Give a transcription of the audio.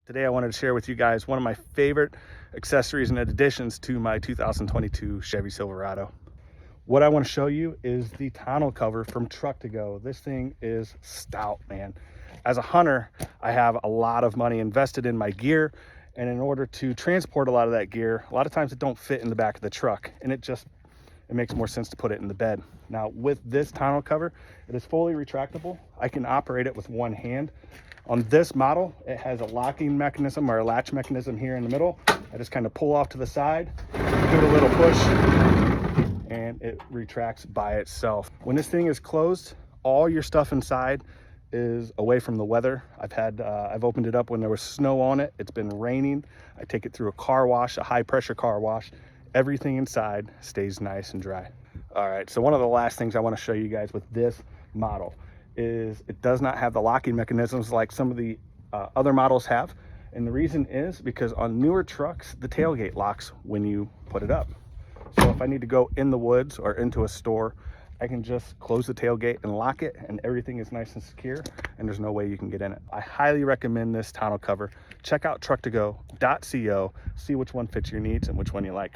Today I wanted to share with you guys one of my favorite accessories and additions to my 2022 Chevy Silverado. What I want to show you is the tonneau cover from TRUCK2GO. This thing is stout, man. As a hunter, I have a lot of money invested in my gear, and in order to transport a lot of that gear, a lot of times it don't fit in the back of the truck, and it makes more sense to put it in the bed. Now with this tonneau cover, it is fully retractable. I can operate it with one hand. On this model, it has a locking mechanism or a latch mechanism here in the middle. I just kind of pull off to the side, give it a little push, and it retracts by itself. When this thing is closed, all your stuff inside is away from the weather. I've opened it up when there was snow on it. It's been raining. I take it through a car wash, a high pressure car wash. Everything inside stays nice and dry. All right, so one of the last things I want to show you guys with this model is it does not have the locking mechanisms like some of the other models have. And the reason is because on newer trucks, the tailgate locks when you put it up. So if I need to go in the woods or into a store, I can just close the tailgate and lock it, and everything is nice and secure, and there's no way you can get in it. I highly recommend this tonneau cover. Check out truck2go.co, see which one fits your needs and which one you like.